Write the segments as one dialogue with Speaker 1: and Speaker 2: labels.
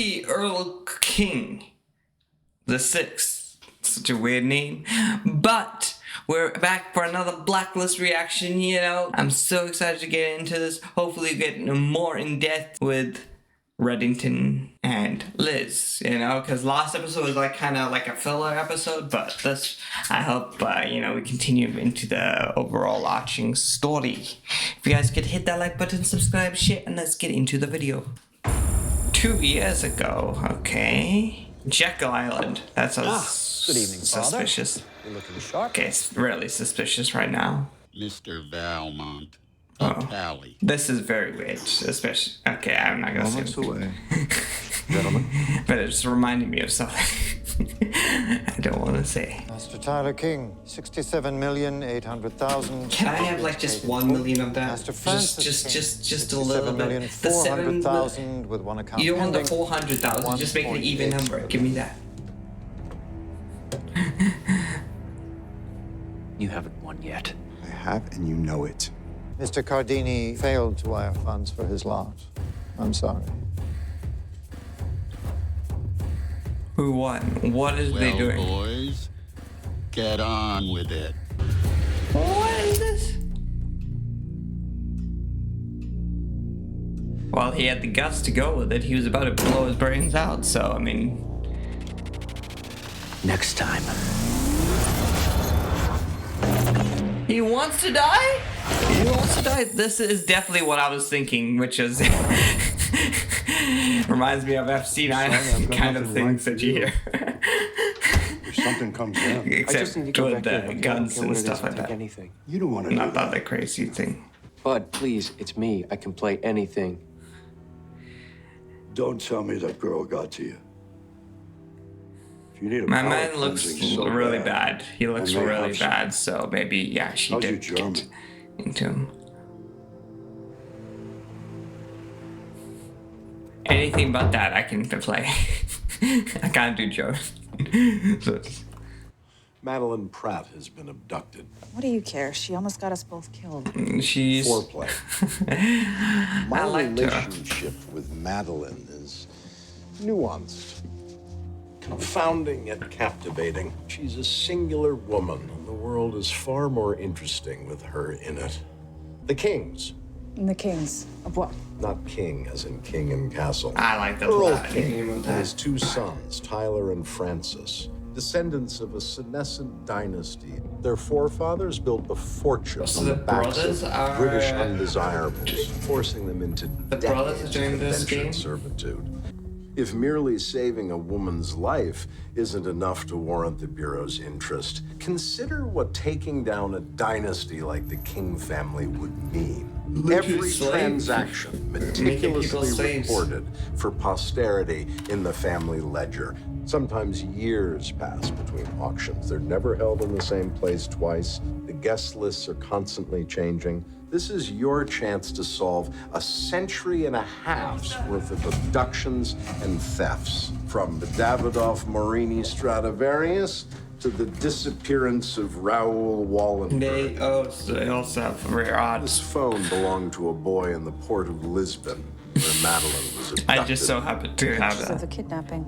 Speaker 1: be Earl King the Sixth. Such a weird name. But we're back for another Blacklist reaction, you know. I'm so excited to get into this. Hopefully get more in depth with Reddington and Liz, you know, because last episode was like kind of like a filler episode, but this, I hope, you know, we continue into the overall arching story. If you guys could hit that like button, subscribe, share, and let's get into the video. 2 years ago, okay. Jekyll Island. That sounds
Speaker 2: good evening,
Speaker 1: suspicious.
Speaker 2: Father. You're looking sharp.
Speaker 1: Okay, it's really suspicious right now.
Speaker 3: Mr. Valmont.
Speaker 1: Tally. This is very weird, especially. Okay, I'm not gonna say
Speaker 4: away. Gentlemen.
Speaker 1: But it's reminding me of something. I don't want to say.
Speaker 5: Master Tyler King, 67,800,000.
Speaker 1: Can I have like just 1 million of that?
Speaker 5: Master Francis
Speaker 1: just a little bit. The
Speaker 5: 400,000 with one account.
Speaker 1: You don't want the 400,000. Just make it an even number. Give me that.
Speaker 2: You haven't won yet.
Speaker 4: I have, and you know it.
Speaker 5: Mr. Cardini failed to wire funds for his lot. I'm sorry.
Speaker 1: Who won? What is they doing?
Speaker 3: Boys, get on with it.
Speaker 1: What is this? Well, he had the guts to go with it. He was about to blow his brains out, so, I mean...
Speaker 2: Next time.
Speaker 1: He wants to die? He wants to die? This is definitely what I was thinking, which is... reminds me of FC9 kind of things that you hear.
Speaker 4: If something comes down.
Speaker 1: Except with the guns and stuff like that.
Speaker 6: Anything.
Speaker 4: You don't want to
Speaker 1: Not that crazy thing.
Speaker 6: Bud, please, it's me. I can play anything.
Speaker 4: Don't tell me that girl got to you. If you need a
Speaker 1: My
Speaker 4: palate
Speaker 1: man looks
Speaker 4: cleansing so
Speaker 1: really bad. He looks
Speaker 4: I may
Speaker 1: really
Speaker 4: have some.
Speaker 1: bad, so maybe, yeah, she
Speaker 4: How's your
Speaker 1: did
Speaker 4: German?
Speaker 1: get into him. Anything but that I can play. I can't do Joe. So
Speaker 7: Madeline Pratt has been abducted.
Speaker 8: What do you care? She almost got us both killed.
Speaker 1: she's...
Speaker 7: Foreplay. My
Speaker 1: I liked her.
Speaker 7: relationship with Madeline is nuanced, confounding yet captivating. She's a singular woman, and the world is far more interesting with her in it. The Kings,
Speaker 8: And the kings of what?
Speaker 7: not king as in king and castle.
Speaker 1: I like that.
Speaker 7: Earl
Speaker 1: I didn't
Speaker 7: King
Speaker 1: even know
Speaker 7: and
Speaker 1: that.
Speaker 7: his two sons, Tyler and Francis, descendants of a senescent dynasty. Their forefathers built a fortune
Speaker 1: So
Speaker 7: on
Speaker 1: the
Speaker 7: the backs
Speaker 1: brothers
Speaker 7: of
Speaker 1: are-
Speaker 7: British undesirables, forcing them into
Speaker 1: brothers
Speaker 7: decades
Speaker 1: are doing
Speaker 7: of
Speaker 1: this
Speaker 7: indentured
Speaker 1: game?
Speaker 7: servitude. If merely saving a woman's life isn't enough to warrant the Bureau's interest, consider what taking down a dynasty like the King family would mean. Every
Speaker 1: slaves.
Speaker 7: transaction
Speaker 1: people
Speaker 7: meticulously
Speaker 1: slaves.
Speaker 7: recorded for posterity in the family ledger. Sometimes years pass between auctions. They're never held in the same place twice. The guest lists are constantly changing. This is your chance to solve a century and a half's worth of abductions and thefts, from the Davidoff Morini Stradivarius to the disappearance of Raoul Wallenberg.
Speaker 1: They also have rare odds.
Speaker 7: This phone belonged to a boy in the port of Lisbon, where Madeline was abducted.
Speaker 1: I just so happen to have
Speaker 8: So
Speaker 1: that.
Speaker 8: the kidnapping.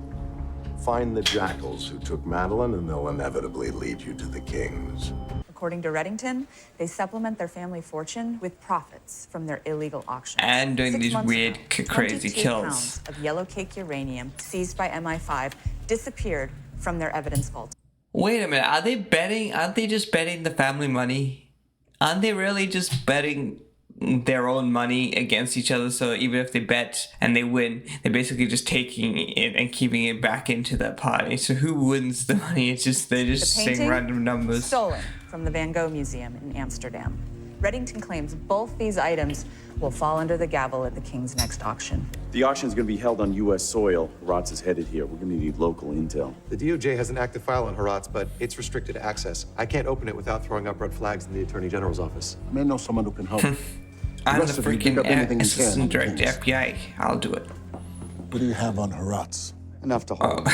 Speaker 7: Find the jackals who took Madeline, and they'll inevitably lead you to the Kings.
Speaker 8: According to Reddington, they supplement their family fortune with profits from their illegal auctions.
Speaker 1: And doing
Speaker 8: 6
Speaker 1: these
Speaker 8: months
Speaker 1: weird,
Speaker 8: ago,
Speaker 1: crazy
Speaker 8: 22
Speaker 1: kills.
Speaker 8: pounds of yellow cake uranium seized by MI5 disappeared from their evidence vault.
Speaker 1: Wait a minute, are they betting? Aren't they just betting the family money? Aren't they really just betting their own money against each other? So even if they bet and they win, they're basically just taking it and keeping it back into that party. So who wins the money? It's just they're just
Speaker 8: The
Speaker 1: saying
Speaker 8: painting,
Speaker 1: random numbers.
Speaker 8: stolen from the Van Gogh Museum in Amsterdam. Reddington claims both these items will fall under the gavel at the King's next auction.
Speaker 9: The auction is going to be held on U.S. soil. Heratz is headed here. We're going to need local intel.
Speaker 10: The DOJ has an active file on Heratz, but it's restricted access. I can't open it without throwing up red flags in the Attorney General's office.
Speaker 4: I may know someone who can help.
Speaker 1: I'm the
Speaker 4: rest of you pick
Speaker 1: freaking
Speaker 4: up anything you can
Speaker 1: assistant
Speaker 4: on the
Speaker 1: director,
Speaker 4: Kings.
Speaker 1: FBI. I'll do it.
Speaker 4: What do you have on Heratz?
Speaker 9: Enough to hold.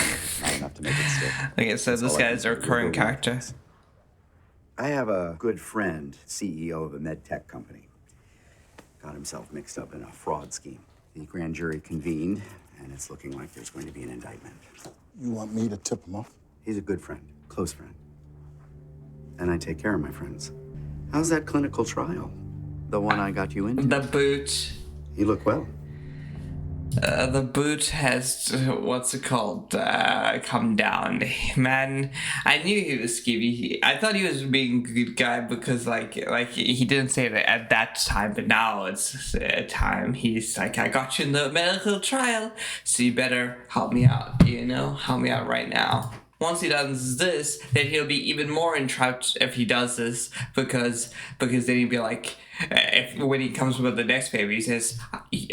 Speaker 9: Not enough to make it stick.
Speaker 1: Okay, so this guy is a recurring character.
Speaker 11: I have a good friend, CEO of a med tech company. Got himself mixed up in a fraud scheme. The grand jury convened, and it's looking like there's going to be an indictment.
Speaker 4: You want me to tip him off?
Speaker 11: He's a good friend, close friend. And I take care of my friends. How's that clinical trial? The one I got you into?
Speaker 1: The boot.
Speaker 11: You look well.
Speaker 1: The boot has, what's it called, come down. Man, I knew he was skeevy. I thought he was being a good guy because, like he didn't say that at that time, but now it's a time. He's like, I got you in the medical trial, so you better help me out, you know? Help me out right now. Once he does this, then he'll be even more entrapped if he does this, because then he'll be like, when he comes with the next paper, he says,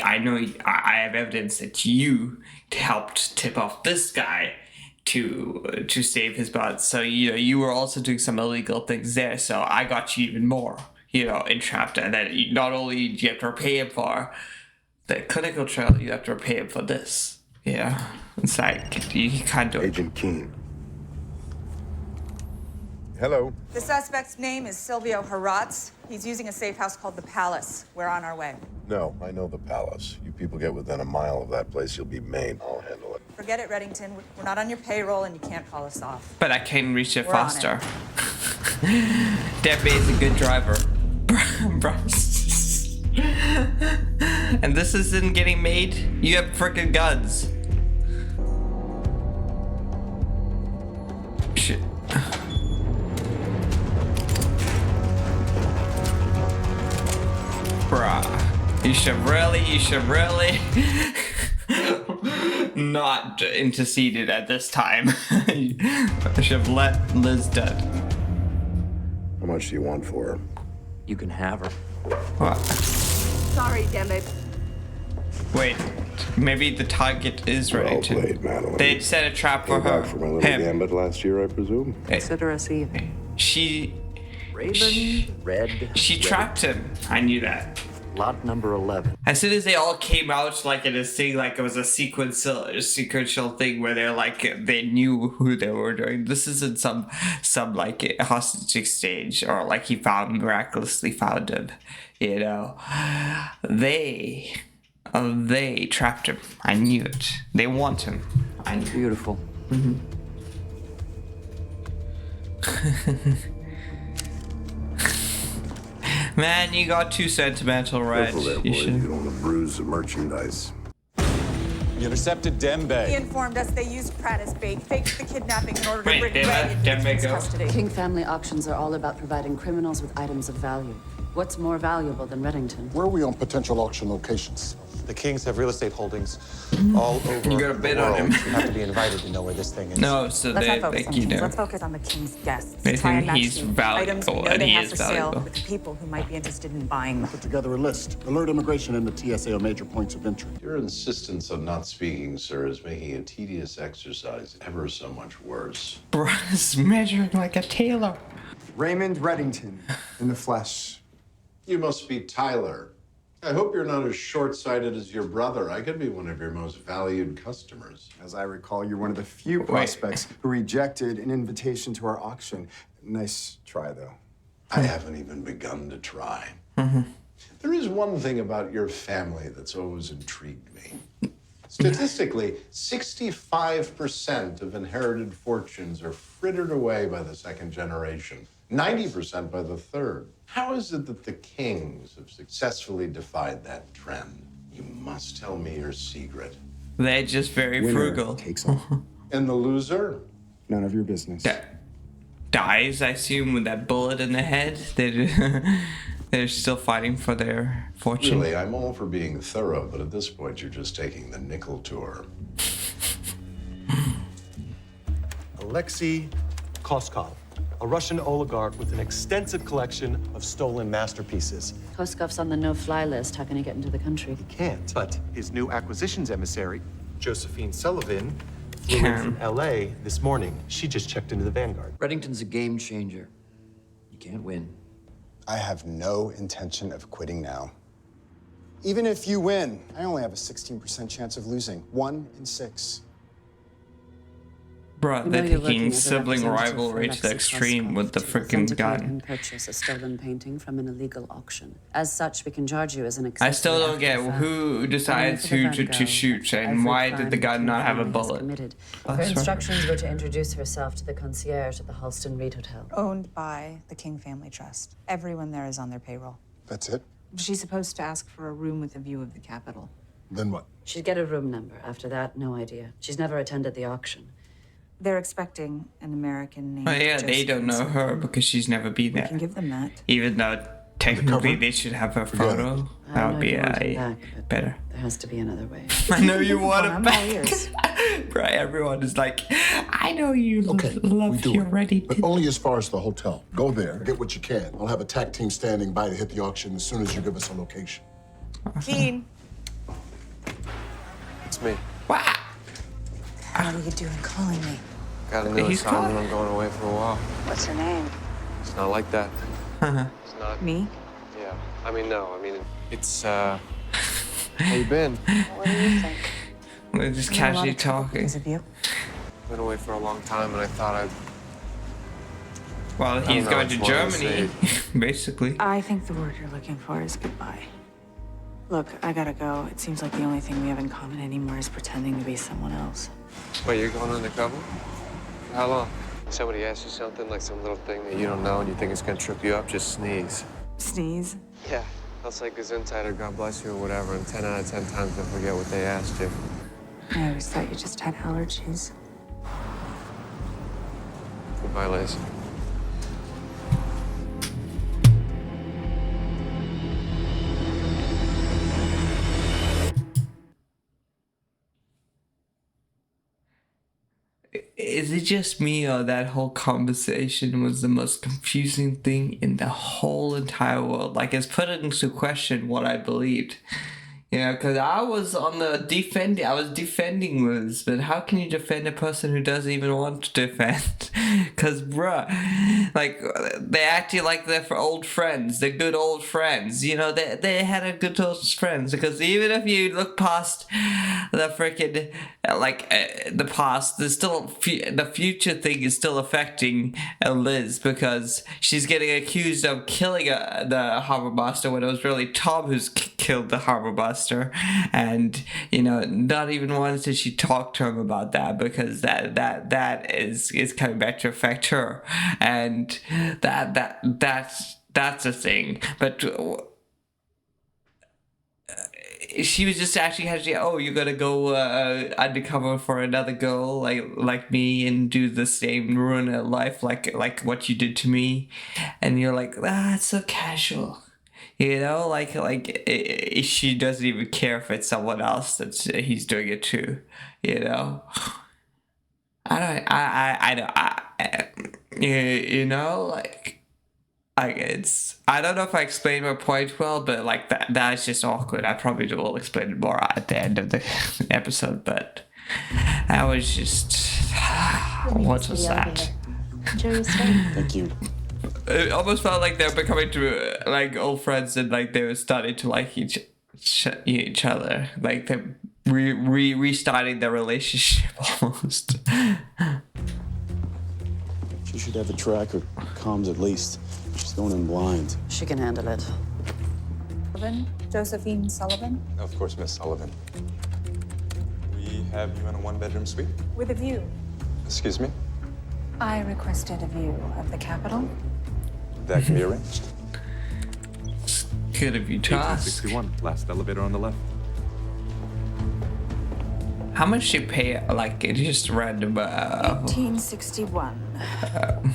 Speaker 1: I know I have evidence that you helped tip off this guy to save his butt. So, you know, you were also doing some illegal things there, so I got you even more, you know, entrapped. And then not only do you have to repay him for the clinical trial, you have to repay him for this. Yeah, it's like, you can't do it.
Speaker 4: Agent Keene.
Speaker 7: Hello.
Speaker 8: The suspect's name is Silvio Haratz. He's using a safe house called the Palace. We're on our way.
Speaker 3: No, I know the Palace. You people get within a mile of that place, you'll be maimed. I'll handle it.
Speaker 8: Forget it, Reddington. We're not on your payroll, and you can't call us off.
Speaker 1: But I can reach it
Speaker 8: We're on
Speaker 1: faster. Debbie is a good driver. And this isn't getting made? You have freaking guns. Shit. Bruh. You should really not interceded at this time. I should have let Liz dead.
Speaker 3: How much do you want for her?
Speaker 6: You can have her.
Speaker 1: What?
Speaker 8: Sorry, damn it.
Speaker 1: Wait, maybe the target is
Speaker 3: Well
Speaker 1: Reddington.
Speaker 3: played, Madeline.
Speaker 1: They set a trap for
Speaker 3: Came
Speaker 1: her.
Speaker 3: back for my little
Speaker 1: Him.
Speaker 3: gambit last year, I presume.
Speaker 8: Consider us even.
Speaker 1: She
Speaker 2: Raymond
Speaker 1: she trapped him. I knew that.
Speaker 2: Lot number 11.
Speaker 1: As soon as they all came out, like in a thing, like it was a sequential thing where they're like they knew who they were doing. This isn't some like hostage exchange or like he miraculously found him. You know, they trapped him. I knew it. They want him. I knew.
Speaker 6: Beautiful.
Speaker 1: Man, you got too sentimental, Red.
Speaker 3: Careful there, boys. You don't want to bruise the merchandise.
Speaker 10: You intercepted
Speaker 8: He
Speaker 10: Dembe.
Speaker 8: informed us they used Pratt as bait, faked the kidnapping in order to
Speaker 1: Wait,
Speaker 8: bring
Speaker 1: they
Speaker 8: Red
Speaker 1: let
Speaker 8: into
Speaker 1: Dembe
Speaker 8: Richmond's
Speaker 1: go?
Speaker 8: custody.
Speaker 12: King family auctions are all about providing criminals with items of value. What's more valuable than Reddington?
Speaker 4: Where are we on potential auction locations?
Speaker 10: The Kings have real estate holdings all over
Speaker 1: You got a bid
Speaker 10: the
Speaker 1: on
Speaker 10: world.
Speaker 1: him.
Speaker 10: You have to be invited to know where this thing is.
Speaker 1: No, so
Speaker 8: Let's
Speaker 1: they
Speaker 8: not focus
Speaker 1: like
Speaker 8: on
Speaker 1: you
Speaker 8: kings.
Speaker 1: know.
Speaker 8: Let's focus on the king's guests.
Speaker 1: They
Speaker 8: Try and
Speaker 1: think
Speaker 8: match
Speaker 1: he's
Speaker 8: the
Speaker 1: valuable,
Speaker 8: items we know
Speaker 1: and
Speaker 8: they
Speaker 1: he
Speaker 8: have
Speaker 1: is
Speaker 8: for sale
Speaker 1: valuable.
Speaker 8: with the people who might be interested in buying them.
Speaker 4: Put together a list. Alert immigration and the TSA on major points of entry.
Speaker 3: Your insistence on not speaking, sir, is making a tedious exercise ever so much worse.
Speaker 1: Bruh's measuring like a tailor.
Speaker 13: Raymond Reddington, in the flesh.
Speaker 3: You must be Tyler. I hope you're not as short-sighted as your brother. I could be one of your most valued customers.
Speaker 13: As I recall, you're one of the few prospects who rejected an invitation to our auction. Nice try, though.
Speaker 3: I haven't even begun to try. There is one thing about your family that's always intrigued me. Statistically, 65% of inherited fortunes are frittered away by the second generation, 90% by the third. How is it that the Kings have successfully defied that trend? You must tell me your secret.
Speaker 1: They're just very
Speaker 13: Winner
Speaker 1: frugal.
Speaker 13: takes all.
Speaker 3: And the loser?
Speaker 13: None of your business.
Speaker 1: Dies, I assume, with that bullet in the head. They're still fighting for their fortune.
Speaker 3: Really, I'm all for being thorough, but at this point, you're just taking the nickel tour.
Speaker 10: Alexei Koskov, a Russian oligarch with an extensive collection of stolen masterpieces.
Speaker 12: Koskov's on the no-fly list. How can he get into the country?
Speaker 10: He can't, but his new acquisitions emissary, Josephine Sullivan, flew in from LA this morning. She just checked into the Vanguard.
Speaker 6: Reddington's a game changer. You can't win.
Speaker 13: I have no intention of quitting now. Even if you win, I only have a 16% chance of losing. 1 in 6.
Speaker 1: Bruh,
Speaker 12: We know
Speaker 1: they're
Speaker 12: you're working
Speaker 1: taking
Speaker 12: as a
Speaker 1: sibling
Speaker 12: representative
Speaker 1: rivalry
Speaker 12: for
Speaker 1: to the
Speaker 12: Lexi
Speaker 1: extreme with the
Speaker 12: Koskov to
Speaker 1: freaking
Speaker 12: authenticate
Speaker 1: gun.
Speaker 12: and purchase a stolen painting from an illegal auction. As such, we can charge you as an
Speaker 1: I
Speaker 12: accessory
Speaker 1: still don't
Speaker 12: after
Speaker 1: get
Speaker 12: the fact.
Speaker 1: who decides
Speaker 12: Not only
Speaker 1: who
Speaker 12: for the
Speaker 1: to
Speaker 12: Van Gogh,
Speaker 1: shoot
Speaker 12: but for
Speaker 1: and
Speaker 12: every
Speaker 1: why did
Speaker 12: crime
Speaker 1: the gun
Speaker 12: King
Speaker 1: not have a
Speaker 12: family has
Speaker 1: bullet.
Speaker 12: committed.
Speaker 1: Oh,
Speaker 8: Her
Speaker 1: that's right.
Speaker 8: instructions were to introduce herself to the concierge at the Halston Reed Hotel.
Speaker 14: Owned by the King Family Trust. Everyone there is on their payroll.
Speaker 13: That's it?
Speaker 14: She's supposed to ask for a room with a view of the Capitol.
Speaker 13: Then what?
Speaker 12: She'd get a room number. After that, no idea. She's never attended the auction.
Speaker 14: They're expecting an American named
Speaker 1: Oh yeah, they don't know her because she's never been
Speaker 14: We
Speaker 1: there.
Speaker 14: can give them that.
Speaker 1: Even though technically they should have her photo. That would be better.
Speaker 12: There has to be another way.
Speaker 1: I know you want
Speaker 14: I'm
Speaker 1: it
Speaker 14: all
Speaker 1: back.
Speaker 14: ears.
Speaker 1: Right, everyone is like, I know you
Speaker 4: Okay,
Speaker 1: love
Speaker 4: we do
Speaker 1: your
Speaker 4: it.
Speaker 1: Reddington.
Speaker 4: But only as far as the hotel. Go there, get what you can. I'll have a TAC team standing by to hit the auction as soon as you give us a location.
Speaker 14: Keen.
Speaker 15: It's me.
Speaker 1: Wow.
Speaker 14: How are you doing calling me?
Speaker 15: Got a new
Speaker 1: He's
Speaker 15: assignment.
Speaker 1: calling.
Speaker 15: I'm going away for a while.
Speaker 14: What's your name?
Speaker 15: It's not like that. It's not.
Speaker 14: Me?
Speaker 15: Yeah. I mean, no. I mean, it's, How you been?
Speaker 14: What do you think?
Speaker 1: We're just
Speaker 14: I'm in a lot
Speaker 1: casually
Speaker 14: of trouble
Speaker 1: talking.
Speaker 14: because of you.
Speaker 15: Been away for a long time, and I thought I'd.
Speaker 1: Well,
Speaker 15: I don't
Speaker 1: he's
Speaker 15: know,
Speaker 1: going
Speaker 15: I
Speaker 1: to
Speaker 15: just wanted to
Speaker 1: Germany, basically.
Speaker 14: I think the word you're looking for is goodbye. Look, I gotta go. It seems like the only thing we have in common anymore is pretending to be someone else.
Speaker 15: Wait, you're going undercover? For how long? Somebody asks you something, like some little thing that you don't know and you think it's gonna trip you up, just sneeze.
Speaker 14: Sneeze?
Speaker 15: Yeah. That's like Gesundheit or God bless you or whatever, and 10 out of 10 times they'll forget what they asked you.
Speaker 14: I always thought you just had allergies.
Speaker 15: Goodbye, Liz.
Speaker 1: Is it just me or that whole conversation was the most confusing thing in the whole entire world? Like, it's put into question what I believed. You know, because I was defending Liz, but how can you defend a person who doesn't even want to defend? Because, bruh, like, they acted like they're for old friends. They're good old friends. You know, they had a good old friends. Because even if you look past the freaking, the past, there's still, the future thing is still affecting Liz because she's getting accused of killing the harbor master when it was really Tom who's killed the harbor master. And you know, not even once did she talk to him about that because that is coming back to affect her, and that's a thing. But she was just actually oh, you're gonna go undercover for another girl like me and do the same, ruin her life like what you did to me, and you're like, it's so casual. You know, she doesn't even care if it's someone else that he's doing it to. You know, I don't know if I explained my point well, but like that's just awkward. I probably will explain it more at the end of the episode, but I was just what was that?
Speaker 12: Enjoy your stay. Thank you.
Speaker 1: It almost felt like they're becoming to like old friends, and like they were starting to like each other, like they're restarting their relationship almost.
Speaker 9: She should have a track or comms at least. She's going in blind.
Speaker 12: She can handle it.
Speaker 14: Sullivan? Josephine Sullivan?
Speaker 16: Of course, Miss Sullivan. We have you in a one-bedroom suite.
Speaker 14: With a view.
Speaker 16: Excuse me?
Speaker 14: I requested a view of the Capitol.
Speaker 16: That can be arranged.
Speaker 1: Could have you tossed.
Speaker 17: 1861, last elevator on the left.
Speaker 1: How much you pay? Like, it just random.
Speaker 14: 1861.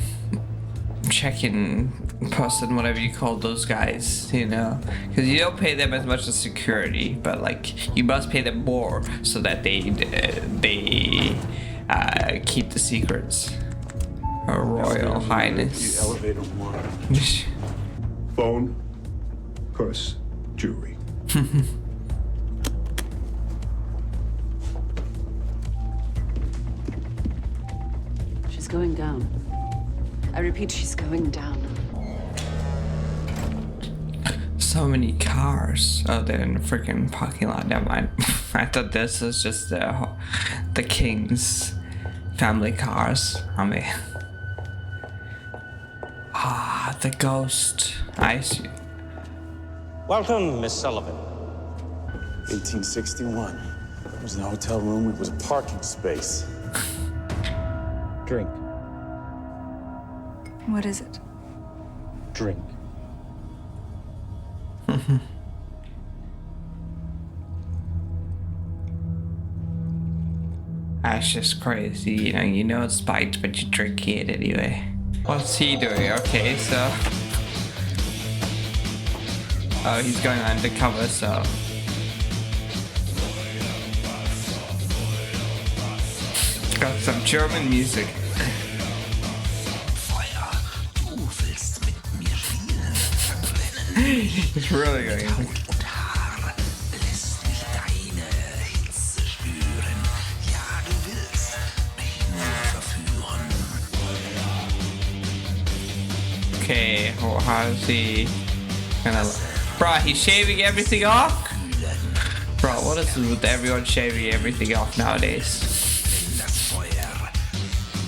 Speaker 1: Check-in person, whatever you call those guys, you know, because you don't pay them as much as security, but like you must pay them more so that they keep the secrets. Her Royal Highness.
Speaker 9: Elevator one. Phone, purse, jewelry.
Speaker 12: She's going down. I repeat, she's going down.
Speaker 1: So many cars. Oh, they're in the freaking parking lot. Never mind. I thought this was just the king's family cars. I mean, the ghost. I see.
Speaker 17: Welcome, Miss Sullivan.
Speaker 9: 1861. It was in a hotel room. It was a parking space. Drink.
Speaker 14: What is it?
Speaker 9: Drink.
Speaker 1: That's just crazy. You know it's spiked, but you drink it anyway. What's he doing? Okay, so. Oh, he's going undercover, so. Got some German music. It's really going on. Okay, well, how is he gonna... Bro, he's shaving everything off? Bro, what is this with everyone shaving everything off nowadays?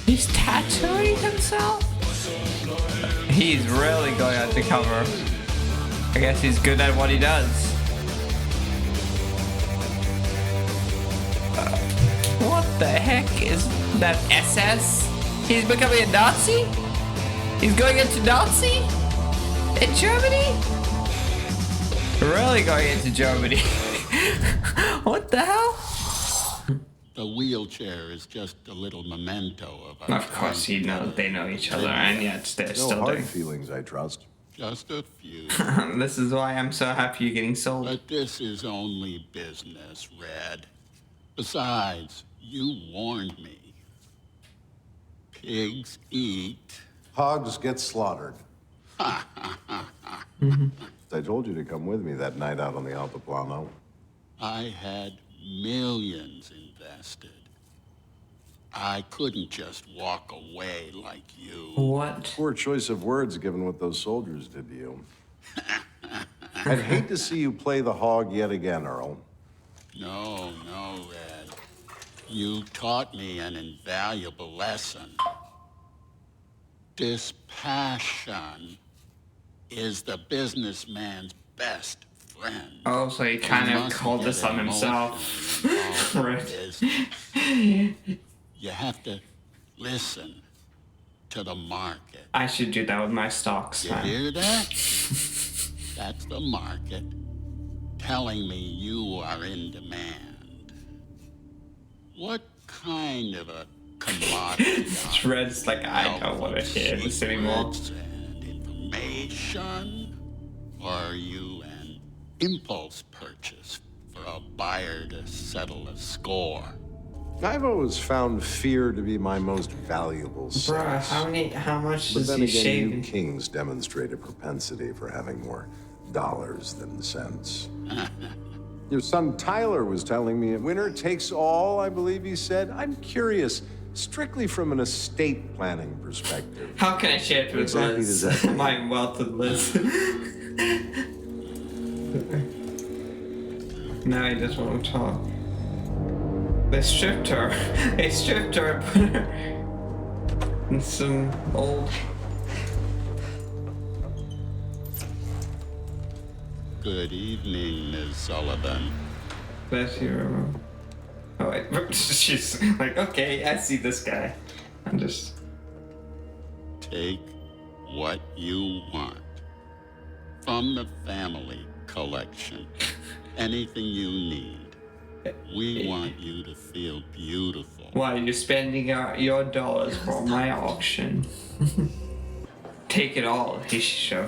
Speaker 1: He's tattooing himself? He's really going undercover. I guess he's good at what he does. What the heck is that SS? He's becoming a Nazi? He's going into Nazi? In Germany? Really going into Germany. What the hell?
Speaker 18: The wheelchair is just a little memento of our
Speaker 1: Of course, they know each other, and yet they're
Speaker 7: No
Speaker 1: still
Speaker 7: hard
Speaker 1: doing.
Speaker 7: feelings, I trust.
Speaker 18: Just a few.
Speaker 1: This is why I'm so happy you're getting sold.
Speaker 18: But this is only business, Red. Besides, you warned me. Pigs eat.
Speaker 3: Hogs get slaughtered. I told you to come with me that night out on the Altiplano.
Speaker 18: I had millions invested. I couldn't just walk away like you.
Speaker 1: What?
Speaker 3: Poor choice of words given what those soldiers did to you. I'd hate to see you play the hog yet again, Earl.
Speaker 18: No, Red. You taught me an invaluable lesson. Dispassion is the businessman's best friend.
Speaker 1: Oh, so he kind of called this on himself. Right.
Speaker 18: You have to listen to the market.
Speaker 1: I should do that with my stocks.
Speaker 18: You hear that? That's the market telling me you are in demand. What kind of a commodity?
Speaker 1: Red's like, I don't want to hear this anymore.
Speaker 18: And information? Or are you an impulse purchase for a buyer to settle a score?
Speaker 3: I've always found fear to be my most valuable sense.
Speaker 1: Bruh, how much
Speaker 3: But
Speaker 1: does
Speaker 3: then
Speaker 1: he
Speaker 3: again,
Speaker 1: shave?
Speaker 3: you kings demonstrate a propensity for having more dollars than sense. Your son Tyler was telling me, winner takes all, I believe he said. I'm curious, strictly from an estate planning perspective.
Speaker 1: How can I share it with
Speaker 3: Exactly
Speaker 1: Liz?
Speaker 3: does that mean?
Speaker 1: My wealth with Liz. Now he doesn't want to talk. They stripped her. They stripped her and put her in some old...
Speaker 18: Good evening, Ms. Sullivan.
Speaker 1: Bless you, Raymond. Oh wait, she's like, okay, I see this guy. I'm just...
Speaker 18: Take what you want from the family collection. Anything you need. We want you to feel beautiful.
Speaker 1: Why are you spending your dollars for my auction? Take it all, he should show.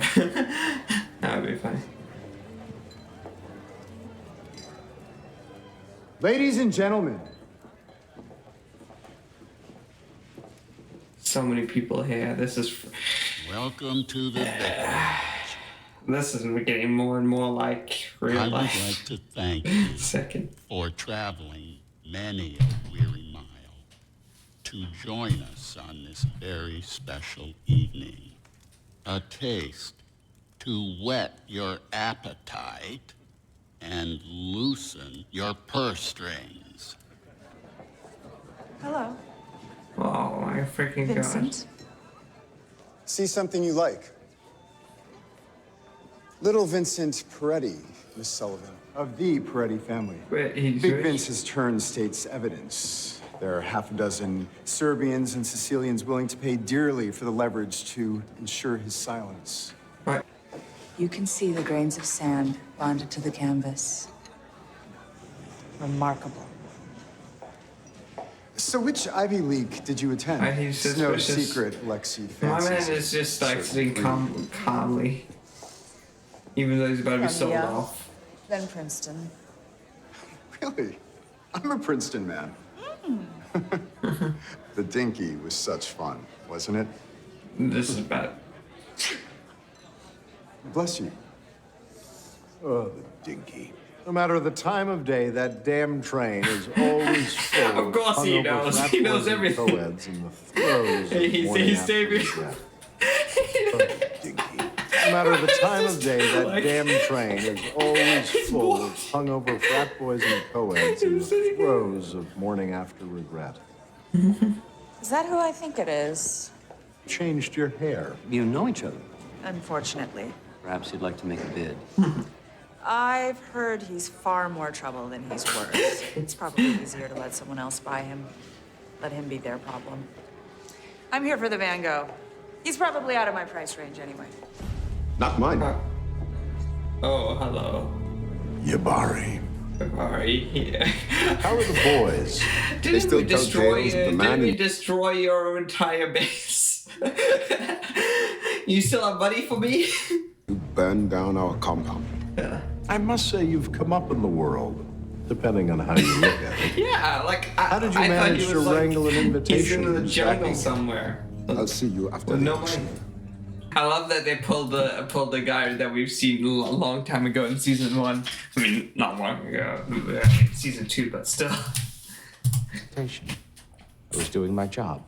Speaker 1: That would be fine.
Speaker 13: Ladies and gentlemen.
Speaker 1: So many people here. This is...
Speaker 18: Welcome to the vicarage.
Speaker 1: This is getting more and more like real
Speaker 18: I would
Speaker 1: life.
Speaker 18: like to thank you
Speaker 1: for
Speaker 18: traveling many a weary mile to join us on this very special evening. A taste to whet your appetite and loosen your purse strings.
Speaker 14: Hello.
Speaker 1: freaking god.
Speaker 8: Vincent?
Speaker 13: See something you like. Little Vincent Peretti, Miss Sullivan, of the Peretti family.
Speaker 1: Wait, he's
Speaker 13: Big
Speaker 1: Jewish?
Speaker 13: Vince has turned state's evidence. There are half a dozen Serbians and Sicilians willing to pay dearly for the leverage to ensure his silence.
Speaker 1: What?
Speaker 8: You can see the grains of sand bonded to the canvas. Remarkable.
Speaker 13: So which Ivy League did you attend?
Speaker 1: He's
Speaker 13: It's no
Speaker 1: suspicious.
Speaker 13: secret, Lexi
Speaker 1: My
Speaker 13: fancies
Speaker 1: man is just like
Speaker 13: certain
Speaker 1: sitting calmly. Even though he's about to be sold
Speaker 8: Columbia,
Speaker 1: off.
Speaker 8: Then Princeton.
Speaker 13: Really? I'm a Princeton man. The Dinky was such fun, wasn't it?
Speaker 1: This is bad.
Speaker 13: Bless you.
Speaker 3: Oh, the Dinky. No matter the time of day, that damn train is always full
Speaker 1: Of course he
Speaker 3: hungover
Speaker 1: knows.
Speaker 3: frat
Speaker 1: He knows
Speaker 3: boys and
Speaker 1: everything.
Speaker 3: co-eds in the throes of
Speaker 1: He's
Speaker 3: morning after
Speaker 1: saving.
Speaker 3: regret. Oh, the Dinky. No matter the time of day, that
Speaker 1: like-
Speaker 3: damn train is always full of hungover frat boys and co-eds in the throes of morning after regret.
Speaker 8: Is that who I think it is?
Speaker 3: Changed your hair.
Speaker 6: You know each other.
Speaker 8: Unfortunately.
Speaker 6: Perhaps you'd like to make a bid.
Speaker 8: I've heard he's far more trouble than he's worth. It's probably easier to let someone else buy him. Let him be their problem. I'm here for the Van Gogh. He's probably out of my price range anyway.
Speaker 7: Not mine.
Speaker 1: Oh, hello.
Speaker 3: Yabari.
Speaker 1: Yabari, yeah.
Speaker 3: How are the boys?
Speaker 1: Didn't
Speaker 7: still
Speaker 1: we
Speaker 7: tell
Speaker 1: destroy
Speaker 7: tales of the
Speaker 1: you?
Speaker 7: man
Speaker 1: Didn't we
Speaker 7: in-
Speaker 1: destroy your entire base? You still have money for me?
Speaker 7: You burned down our compound.
Speaker 3: I must say you've come up in the world, depending on how you look at it.
Speaker 1: Yeah, like
Speaker 3: How did you
Speaker 1: I thought
Speaker 3: manage
Speaker 1: he
Speaker 3: to
Speaker 1: was, like,
Speaker 3: wrangle an
Speaker 1: He's
Speaker 3: invitation?
Speaker 1: in the
Speaker 3: who's
Speaker 1: jungle
Speaker 3: backing-
Speaker 1: somewhere.
Speaker 7: I'll see you after
Speaker 1: With
Speaker 7: the
Speaker 1: no
Speaker 7: auction.
Speaker 1: money. I love that they pulled the guy that we've seen a long time ago in season 1. I mean, not long ago. I mean, season 2, but still.
Speaker 19: I was doing my job.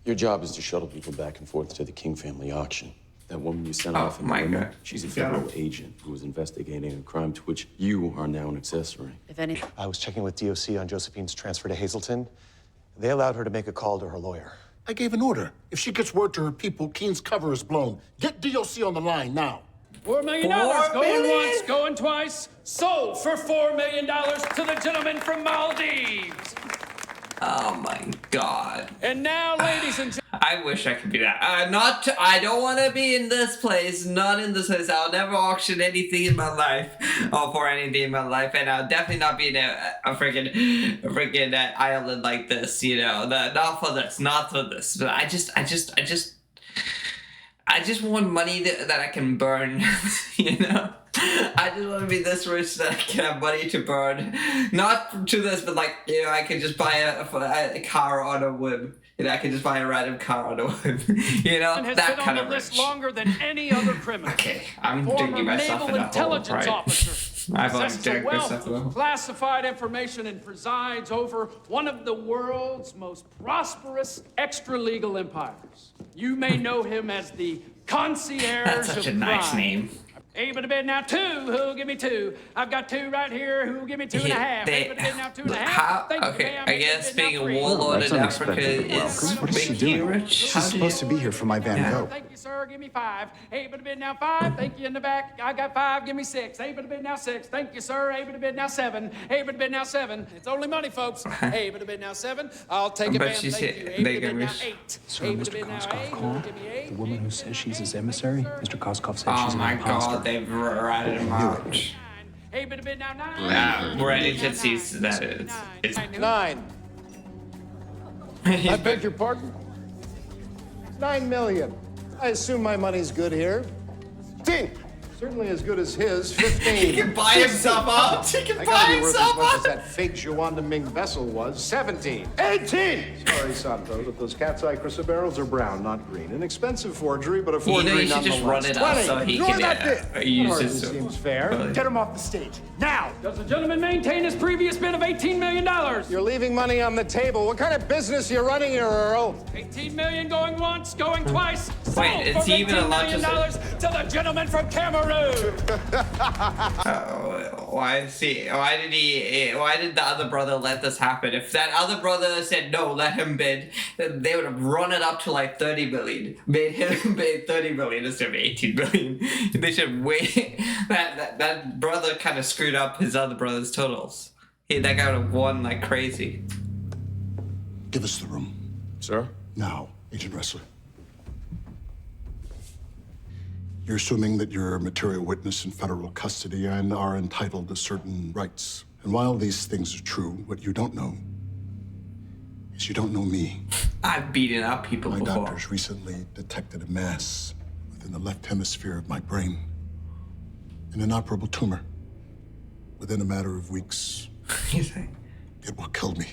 Speaker 19: Your job is to shuttle people back and forth to the King family auction. That woman you sent off in the
Speaker 1: my
Speaker 19: limo,
Speaker 1: God.
Speaker 19: she's a federal agent who was investigating a crime to which you are now an accessory.
Speaker 12: If any.
Speaker 10: I was checking with DOC on Josephine's transfer to Hazleton. They allowed her to make a call to her lawyer.
Speaker 4: I gave an order. If she gets word to her people, Keen's cover is blown. Get DOC on the line now.
Speaker 17: $4 million. Going once, going twice. Sold for $4 million to the gentleman from Maldives.
Speaker 1: Oh my god.
Speaker 17: And now, ladies and gentlemen.
Speaker 1: I wish I could be that. I don't want to be in this place. Not in this place. I'll never auction anything in my life, or for anything in my life, and I'll definitely not be in a freaking island like this. You know, not for this, not for this. But I just want money that I can burn. You know. I just want to be this rich that I can have money to burn. Not to this, but like, you know, I could just buy a car on a whim. You know, I could just buy a random car on a whim. You know,
Speaker 17: Has
Speaker 1: that
Speaker 17: been
Speaker 1: kind
Speaker 17: on
Speaker 1: of
Speaker 17: the list
Speaker 1: rich.
Speaker 17: longer than any other criminal.
Speaker 1: Okay, I'm
Speaker 17: Former
Speaker 1: digging myself
Speaker 17: naval
Speaker 1: in a hole,
Speaker 17: intelligence
Speaker 1: right?
Speaker 17: officer.
Speaker 1: I've already
Speaker 17: Possesses a
Speaker 1: dug
Speaker 17: wealth
Speaker 1: myself in a hole.
Speaker 17: of classified information and presides over one of the world's most prosperous extra-legal empires. You may know him as the concierge
Speaker 1: That's such a
Speaker 17: of
Speaker 1: nice
Speaker 17: crime.
Speaker 1: name.
Speaker 17: Able to bid now 2. Who'll give me 2? I've got 2 right here. Who'll give me 2.5? Able to bid now 2.5.
Speaker 1: How?
Speaker 17: Thank you,
Speaker 1: Okay,
Speaker 17: ma'am.
Speaker 1: I
Speaker 17: Able to
Speaker 1: guess
Speaker 17: bid now
Speaker 1: being a
Speaker 17: 3.
Speaker 1: warlord
Speaker 13: That's
Speaker 1: in Africa
Speaker 13: unexpected.
Speaker 1: is
Speaker 13: What is she
Speaker 1: making you
Speaker 13: doing?
Speaker 1: rich.
Speaker 13: She's
Speaker 1: How do you-
Speaker 13: supposed to be here for my Van Gogh.
Speaker 17: Thank you, sir. Give me 5. Able to bid now 5. Thank you in the back. I got 5. Give me 6. Able to bid now 6. Thank you, sir. Able to bid now 7. Able to bid now 7. It's only money, folks. Able to bid now 7. I'll take
Speaker 1: I
Speaker 17: it,
Speaker 1: bet
Speaker 17: ma'am.
Speaker 1: she's
Speaker 17: Thank
Speaker 1: hit-
Speaker 17: you. Able
Speaker 1: they
Speaker 17: to bid
Speaker 1: can
Speaker 17: now
Speaker 1: wish-
Speaker 17: 8.
Speaker 9: Sir,
Speaker 17: Able to
Speaker 9: Mr.
Speaker 17: bid now
Speaker 9: Koskov
Speaker 17: 8.
Speaker 9: called.
Speaker 17: Give me 8.
Speaker 9: The woman who says she's his emissary, Mr. Koskov said
Speaker 1: Oh
Speaker 9: she's an
Speaker 1: my
Speaker 9: imposter.
Speaker 1: god, they've ratted him out.
Speaker 17: Able to bid now 9.
Speaker 1: Reddington sees that it's
Speaker 3: 9. I beg your pardon? 9 million. I assume my money's good here. 15. Certainly as good as his. 15.
Speaker 1: He can buy himself up. He can
Speaker 3: I
Speaker 1: buy
Speaker 3: gotta be worth
Speaker 1: himself
Speaker 3: as much
Speaker 1: up.
Speaker 3: as that fake Joanda Ming vessel was. 17. 18. Sorry, Santo, but those cat's eye chrysoberyls are brown, not green. An expensive forgery, but a
Speaker 1: You
Speaker 3: forgery
Speaker 1: know, you should just run
Speaker 3: nonetheless.
Speaker 1: it up
Speaker 3: 20.
Speaker 1: so he
Speaker 3: You're
Speaker 1: can
Speaker 3: that bid.
Speaker 1: use
Speaker 3: Hardly
Speaker 1: his.
Speaker 3: seems fair.
Speaker 17: Get him off the stage. Now! Does the gentleman maintain his previous bid of $18 million?
Speaker 3: You're leaving money on the table. What kind of business are you running here, Earl?
Speaker 17: 18 million going once, going twice.
Speaker 1: Wait, is he even allowed to say-
Speaker 17: $18 million to the gentleman from Cameroon.
Speaker 1: Oh, Why did the other brother let this happen? If that other brother said no, let him bid, then they would have run it up to like 30 million. Made him bid 30 million instead of 18 million. They should wait. That brother kind of screwed up his other brother's totals. That guy would have won like crazy.
Speaker 4: Give us the room.
Speaker 19: Sir?
Speaker 4: Now, Agent Wrestler. You're assuming that you're a material witness in federal custody and are entitled to certain rights. And while these things are true, what you don't know is you don't know me.
Speaker 1: I've beaten up people
Speaker 4: My
Speaker 1: before.
Speaker 4: doctors recently detected a mass within the left hemisphere of my brain. An inoperable tumor. Within a matter of weeks, it will kill me.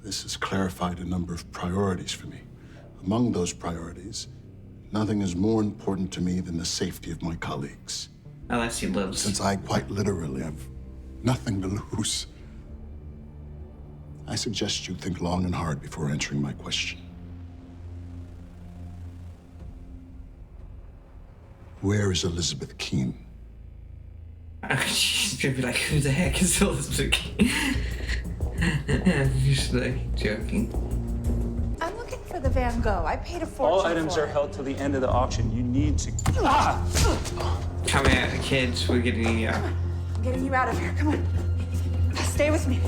Speaker 4: This has clarified a number of priorities for me. Among those priorities, nothing is more important to me than the safety of my colleagues.
Speaker 1: Unless he lives.
Speaker 4: Since I quite literally have nothing to lose, I suggest you think long and hard before answering my question. Where is Elizabeth Keene?
Speaker 1: She's gonna be like, who the heck is Elizabeth Keene? She's like joking.
Speaker 8: I'm looking for the Van Gogh. I paid a fortune
Speaker 9: All items
Speaker 8: for
Speaker 9: are
Speaker 8: it.
Speaker 9: held till the end of the auction. You need to.
Speaker 1: Come here, kids. We're getting you.
Speaker 8: I'm getting you out of here. Come on. Stay with me.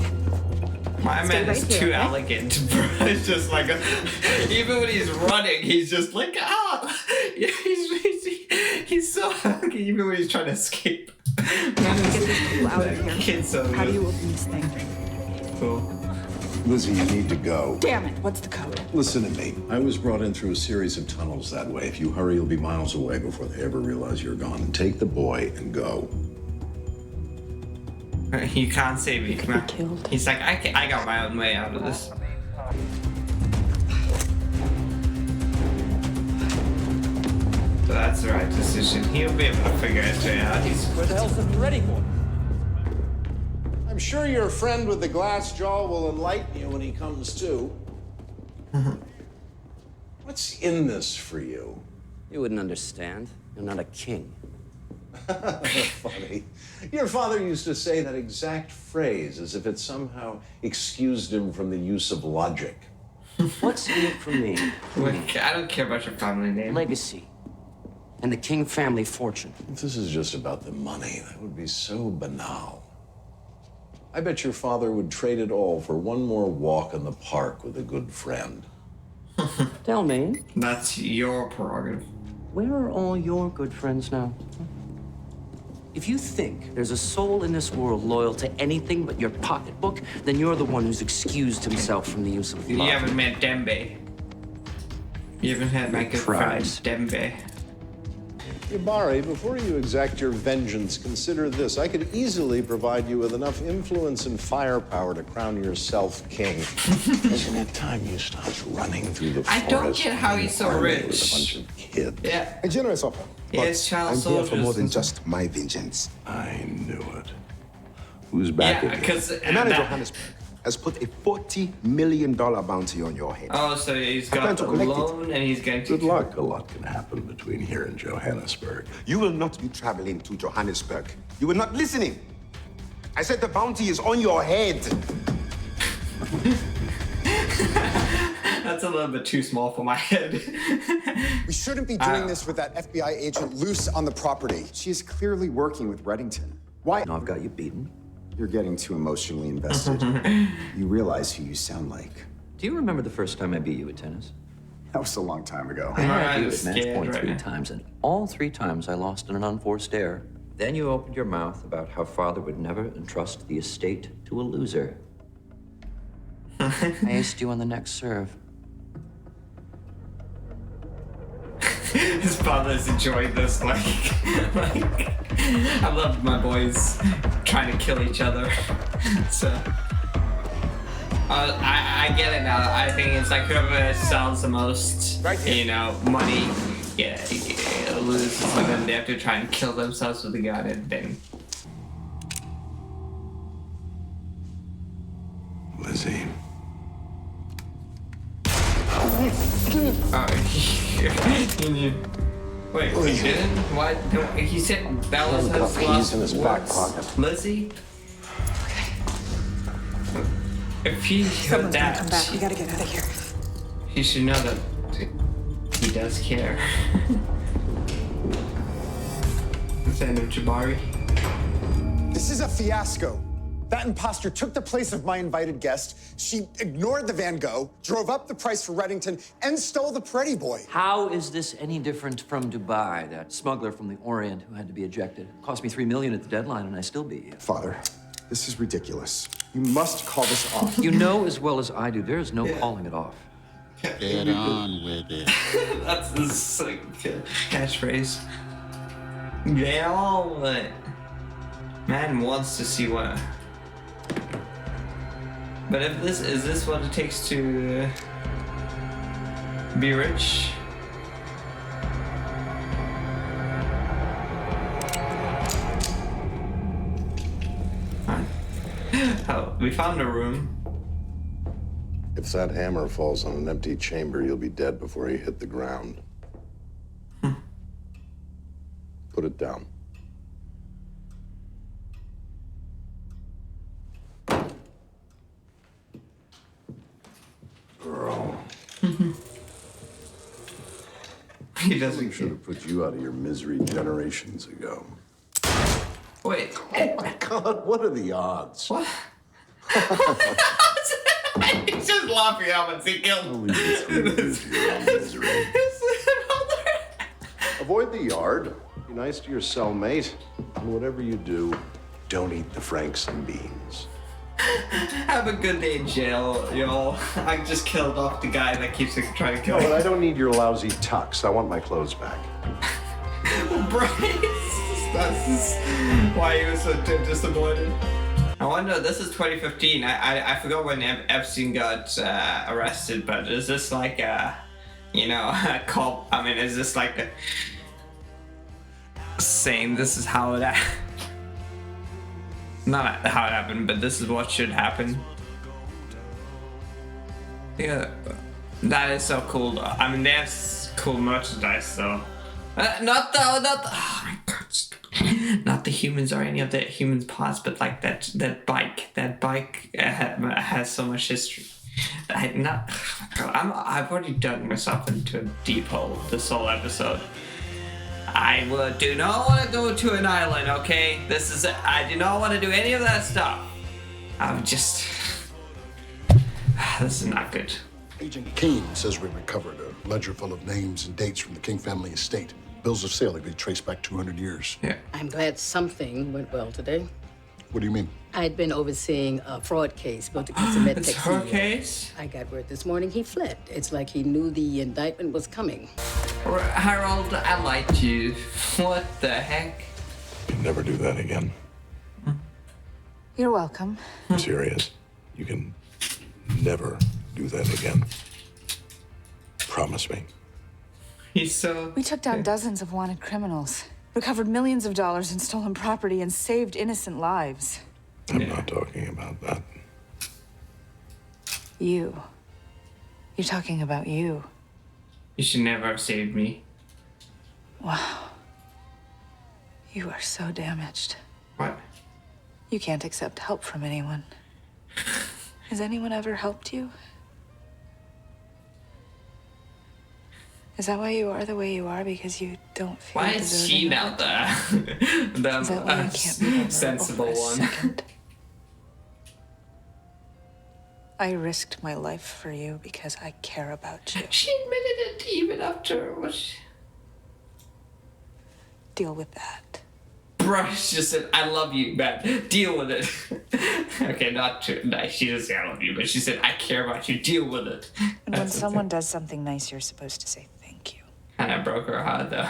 Speaker 1: My
Speaker 8: Stay
Speaker 1: man
Speaker 8: right
Speaker 1: is
Speaker 8: here,
Speaker 1: too
Speaker 8: okay?
Speaker 1: elegant, bro. It's just like, even when he's running, he's just like, ah! Yeah, he's so hungry, even when he's trying to escape.
Speaker 8: Get this clue out of here.
Speaker 1: Kid's so
Speaker 8: How do
Speaker 1: good.
Speaker 8: you open this thing?
Speaker 1: Cool.
Speaker 3: Lizzie, you need to go.
Speaker 8: Damn it. What's the code?
Speaker 3: Listen to me. I was brought in through a series of tunnels that way. If you hurry, you'll be miles away before they ever realize you're gone. Take the boy and go.
Speaker 1: You can't save me. Come on. He's like, I got my own way out of this. So that's the right decision. He'll be able to figure it out.
Speaker 17: Where the hell's the ready for?
Speaker 3: I'm sure your friend with the glass jaw will enlighten you when he comes to. What's in this for you?
Speaker 6: You wouldn't understand. You're not a king.
Speaker 3: Funny. Your father used to say that exact phrase as if it somehow excused him from the use of logic.
Speaker 6: What's in it for me?
Speaker 1: Look, I don't care about your family name.
Speaker 6: Legacy. And the King family fortune.
Speaker 3: If this is just about the money, that would be so banal. I bet your father would trade it all for one more walk in the park with a good friend.
Speaker 6: Tell me.
Speaker 1: That's your prerogative.
Speaker 6: Where are all your good friends now? If you think there's a soul in this world loyal to anything but your pocketbook, then you're the one who's excused himself from the use of
Speaker 1: You
Speaker 6: love.
Speaker 1: haven't met Dembe. You haven't had my good friend Dembe.
Speaker 3: Yabari, before you exact your vengeance, consider this. I could easily provide you with enough influence and firepower to crown yourself king. Isn't it time you stopped running through the forest?
Speaker 1: I don't get how he's so
Speaker 3: army with
Speaker 1: rich.
Speaker 3: a bunch of kids.
Speaker 1: Yeah.
Speaker 20: A generous offer.
Speaker 1: Yes, child
Speaker 20: I'm here for
Speaker 1: soldiers.
Speaker 20: more than just my vengeance.
Speaker 3: I knew it. Who's back
Speaker 1: Yeah, because
Speaker 20: Commander Johannesburg has put a $40 million bounty on your head.
Speaker 1: Oh, so he's
Speaker 20: I plan
Speaker 1: got
Speaker 20: to
Speaker 1: the
Speaker 20: collect it.
Speaker 1: loan and he's going to.
Speaker 3: Good luck. A lot can happen between here and Johannesburg.
Speaker 20: You will not be traveling to Johannesburg. You were not listening. I said the bounty is on your head.
Speaker 1: That's a little bit too small for my head.
Speaker 13: We shouldn't be doing this with that FBI agent loose on the property. She is clearly working with Reddington. Why?
Speaker 11: No, I've got you beaten.
Speaker 13: You're getting too emotionally invested. You realize who you sound like.
Speaker 6: Do you remember the first time I beat you at tennis?
Speaker 13: That was a long time ago.
Speaker 6: I had you
Speaker 1: I'm
Speaker 6: at match
Speaker 1: scared
Speaker 6: point
Speaker 1: right
Speaker 6: 3
Speaker 1: now.
Speaker 6: times, and all 3 times I lost in an unforced error. Then you opened your mouth about how father would never entrust the estate to a loser. I aced you on the next serve.
Speaker 1: His father's enjoying this, like I love my boys trying to kill each other. So I get it now. I think it's like whoever sells the most, you know, money, loses, and then they have to try and kill themselves with a gun, and then.
Speaker 3: Lizzie.
Speaker 1: Wait, he didn't? What? No, he said that was his last
Speaker 7: in his back
Speaker 1: words.
Speaker 7: pocket.
Speaker 1: Lizzie? If he heard
Speaker 14: Someone's gonna
Speaker 1: that,
Speaker 14: come back. We gotta get out of here.
Speaker 1: he should know that he does care. Is that no Jabari?
Speaker 13: This is a fiasco. That imposter took the place of my invited guest. She ignored the Van Gogh, drove up the price for Reddington, and stole the Pretty Boy.
Speaker 6: How is this any different from Dubai, that smuggler from the Orient who had to be ejected? It cost me $3 million at the deadline, and I still be here.
Speaker 13: Father, this is ridiculous. You must call this off.
Speaker 6: You know as well as I do, there is no calling it off.
Speaker 18: Get on with it.
Speaker 1: That's his like, catchphrase. Get on with it. Man wants to see what. But if this is this what it takes to be rich? Fine. Oh, we found a room.
Speaker 3: If that hammer falls on an empty chamber, you'll be dead before you hit the ground. Put it down. Earl.
Speaker 1: He doesn't.
Speaker 3: Should have put you out of your misery generations ago.
Speaker 1: Wait.
Speaker 3: Oh my God! What are the odds?
Speaker 1: What? He's just laughing at once he killed.
Speaker 3: Only the 3 years of your own misery. Avoid the yard. Be nice to your cellmate. And whatever you do, don't eat the Franks and beans.
Speaker 1: Have a good day in jail, y'all. I just killed off the guy that keeps trying to kill
Speaker 3: No,
Speaker 1: me.
Speaker 3: but I don't need your lousy tux. I want my clothes back.
Speaker 1: Bryce, that's why he was so disappointed. I wonder, this is 2015. I forgot when Epstein got arrested, but is this like a, you know, a cop? I mean, is this like a saying this is how it happened? Not how it happened, but this is what should happen. Yeah, that is so cool. I mean, they have cool merchandise, though. Not the, oh my God. Not the humans or any of the humans' parts, but like that bike. That bike has so much history. I've already dug myself into a deep hole this whole episode. I do not want to go to an island, okay? I do not want to do any of that stuff. I'm just... This is not good.
Speaker 4: Agent King says we recovered a ledger full of names and dates from the King family estate. Bills of sale that could be traced back 200 years.
Speaker 1: Yeah.
Speaker 21: I'm glad something went well today.
Speaker 4: What do you mean?
Speaker 21: I'd been overseeing a fraud case built against a medtech
Speaker 1: It's her
Speaker 21: CEO.
Speaker 1: case?
Speaker 21: I got word this morning he fled. It's like he knew the indictment was coming.
Speaker 1: Harold, I liked you. What the heck?
Speaker 3: You'd never do that again.
Speaker 14: You're welcome.
Speaker 3: I'm serious. You can never do that again. Promise me.
Speaker 1: He's so...
Speaker 14: We took down dozens of wanted criminals, recovered millions of dollars in stolen property, and saved innocent lives.
Speaker 3: I'm not talking about that.
Speaker 14: You. You're talking about you.
Speaker 1: You should never have saved me.
Speaker 14: Wow. You are so damaged.
Speaker 1: What?
Speaker 14: You can't accept help from anyone. Has anyone ever helped you? Is that why you are the way you are? Because you don't feel
Speaker 1: Why is she now the
Speaker 14: Is that why I can't be vulnerable
Speaker 1: sensible
Speaker 14: for a
Speaker 1: one?
Speaker 14: second? I risked my life for you because I care about you.
Speaker 1: She admitted it even after what she...
Speaker 14: Deal with that.
Speaker 1: Bryce just said, I love you, man. Deal with it. Okay, not true. No, she didn't say I love you, but she said, I care about you. Deal with it.
Speaker 14: And when someone does something nice, you're supposed to say thank you.
Speaker 1: Kind of broke her heart, though.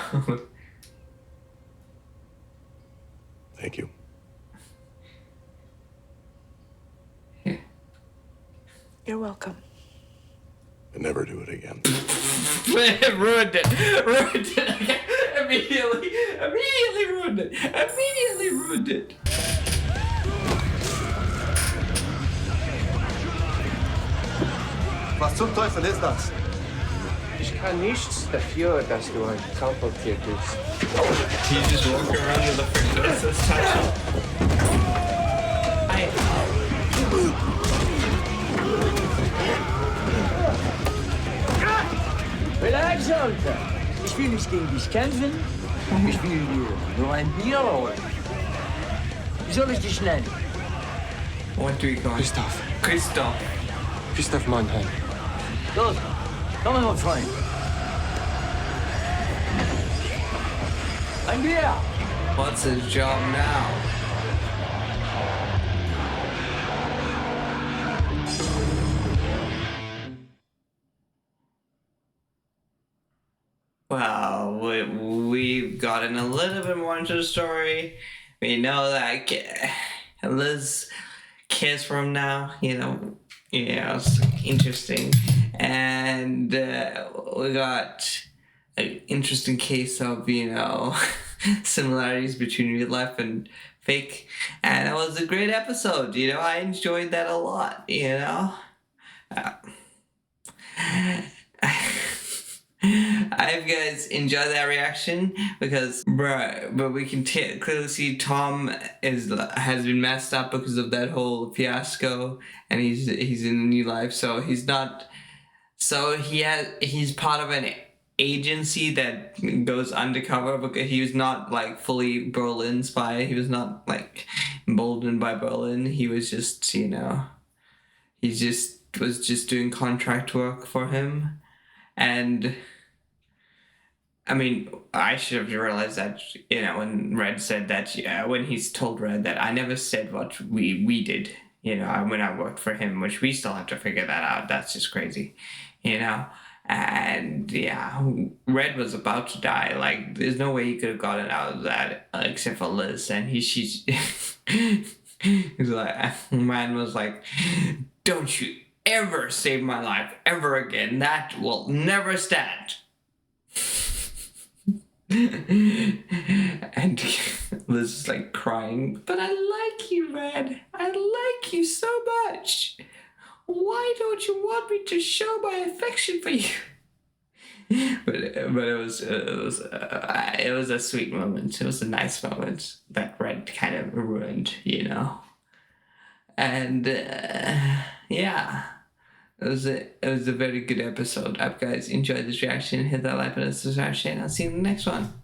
Speaker 3: Thank you.
Speaker 14: You're welcome.
Speaker 3: And never do it again.
Speaker 1: Ruined it. Ruined it. Immediately ruined it. Immediately ruined it.
Speaker 13: Was zum Teufel ist das?
Speaker 15: Ich kann nichts dafür, dass du ein Kampftier bist.
Speaker 1: He's just walking around with a friend. That's touching.
Speaker 5: Relax, Alter. Ich will nicht gegen dich kämpfen. Ich will dir nur ein Bier holen. Wie soll ich dich nennen?
Speaker 1: What do we call
Speaker 15: Christoph.
Speaker 1: Christoph.
Speaker 15: Christoph Mannheim.
Speaker 5: Los, komm mal, Freund. Ein Bier.
Speaker 1: What's his job now? Well, we've gotten a little bit more into the story. We know that Liz cares for him now, it's interesting. And we got an interesting case of, similarities between real life and fake. And it was a great episode, I enjoyed that a lot, I hope you guys enjoy that reaction because, but we can clearly see Tom has been messed up because of that whole fiasco, and he's in a new life. So he's not. So he's part of an agency that goes undercover because he was not like fully Berlin spy. He was not like emboldened by Berlin. He was just he was just doing contract work for him. And I mean, I should have realized that, when Red said that, when he's told Red that I never said what we did, when I worked for him, which we still have to figure that out. That's just crazy, And yeah, Red was about to die. Like, there's no way he could have gotten out of that except for Liz. And he's like, man was like, don't you ever save my life ever again. That will never stand. And Liz is like crying, but I like you, Red. I like you so much. Why don't you want me to show my affection for you? But it was a sweet moment. It was a nice moment that Red kind of ruined, And yeah, it was a very good episode. I hope you guys enjoyed this reaction. Hit that like button, subscribe, and I'll see you in the next one.